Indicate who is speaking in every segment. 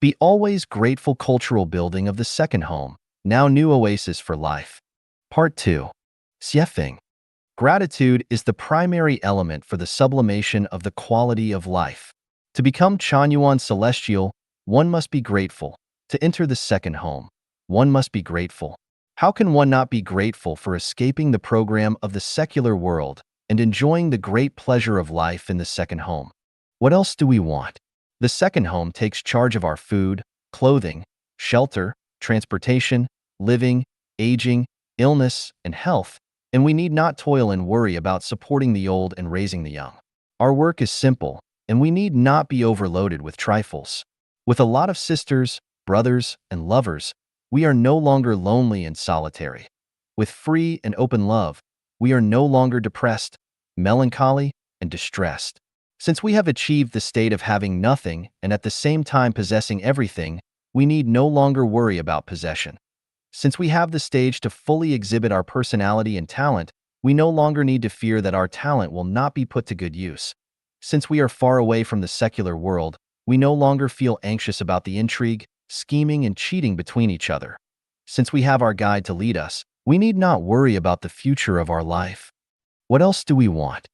Speaker 1: Be always grateful cultural building of the second home, now new oasis for life. Part 2. Xiefeng. Gratitude is the primary element for the sublimation of the quality of life. To become Chanyuan celestial, one must be grateful. To enter the second home, one must be grateful. How can one not be grateful for escaping the program of the secular world and enjoying the great pleasure of life in the second home? What else do we want? The second home takes charge of our food, clothing, shelter, transportation, living, aging, illness, and health, and we need not toil and worry about supporting the old and raising the young. Our work is simple, and we need not be overloaded with trifles. With a lot of sisters, brothers, and lovers, we are no longer lonely and solitary. With free and open love, we are no longer depressed, melancholy, and distressed. Since we have achieved the state of having nothing and at the same time possessing everything, we need no longer worry about possession. Since we have the stage to fully exhibit our personality and talent, we no longer need to fear that our talent will not be put to good use. Since we are far away from the secular world, we no longer feel anxious about the intrigue, scheming, and cheating between each other. Since we have our guide to lead us, we need not worry about the future of our life. What else do we want?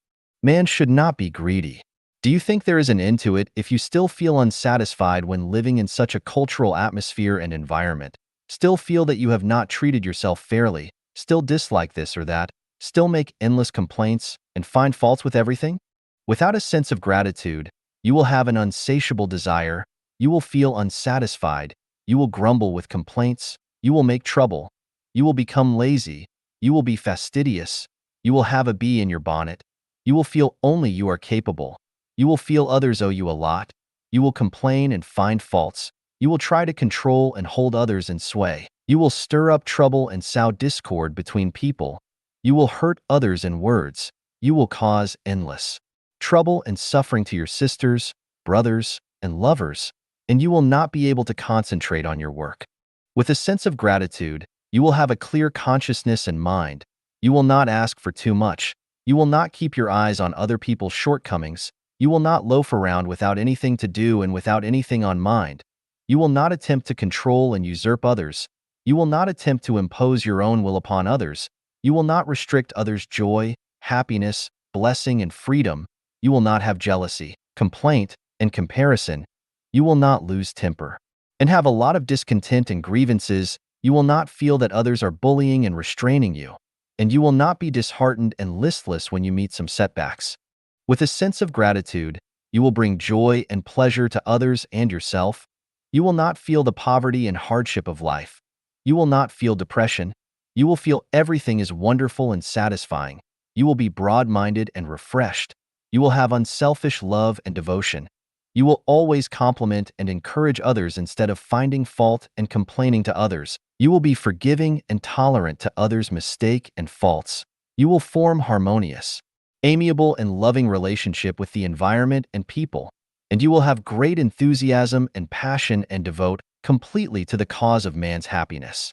Speaker 1: Man should not be greedy. Do you think there is an end to it if you still feel unsatisfied when living in such a cultural atmosphere and environment? Still feel that you have not treated yourself fairly, still dislike this or that, still make endless complaints, and find faults with everything? Without a sense of gratitude, you will have an insatiable desire, you will feel unsatisfied, you will grumble with complaints, you will make trouble, you will become lazy, you will be fastidious, you will have a bee in your bonnet, you will feel only you are capable, you will feel others owe you a lot, you will complain and find faults, you will try to control and hold others in sway, you will stir up trouble and sow discord between people, you will hurt others in words, you will cause endless trouble and suffering to your sisters, brothers, and lovers, and you will not be able to concentrate on your work. With a sense of gratitude, you will have a clear consciousness and mind, you will not ask for too much, you will not keep your eyes on other people's shortcomings, you will not loaf around without anything to do and without anything on mind. You will not attempt to control and usurp others. You will not attempt to impose your own will upon others. You will not restrict others' joy, happiness, blessing, and freedom. You will not have jealousy, complaint, and comparison. You will not lose temper and have a lot of discontent and grievances. You will not feel that others are bullying and restraining you. And you will not be disheartened and listless when you meet some setbacks. With a sense of gratitude, you will bring joy and pleasure to others and yourself. You will not feel the poverty and hardship of life. You will not feel depression. You will feel everything is wonderful and satisfying. You will be broad-minded and refreshed. You will have unselfish love and devotion. You will always compliment and encourage others instead of finding fault and complaining to others. You will be forgiving and tolerant to others' mistake and faults. You will form harmonious, amiable, and loving relationship with the environment and people, and you will have great enthusiasm and passion and devote completely to the cause of man's happiness.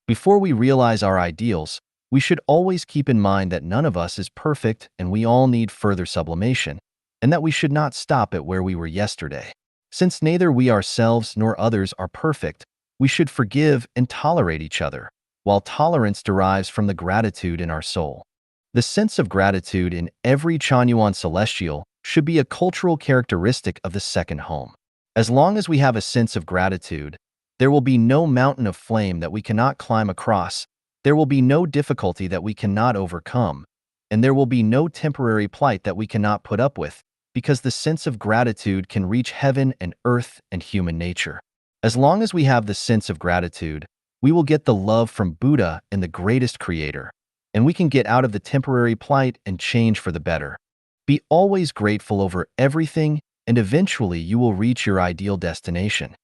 Speaker 1: Before we realize our ideals, we should always keep in mind that none of us is perfect and we all need further sublimation, and that we should not stop at where we were yesterday. Since neither we ourselves nor others are perfect, we should forgive and tolerate each other, while tolerance derives from the gratitude in our soul. The sense of gratitude in every Chanyuan celestial should be a cultural characteristic of the second home. As long as we have a sense of gratitude, there will be no mountain of flame that we cannot climb across, there will be no difficulty that we cannot overcome, and there will be no temporary plight that we cannot put up with, because the sense of gratitude can reach heaven and earth and human nature. As long as we have the sense of gratitude, we will get the love from Buddha and the greatest creator, and we can get out of the temporary plight and change for the better. Be always grateful over everything, and eventually you will reach your ideal destination.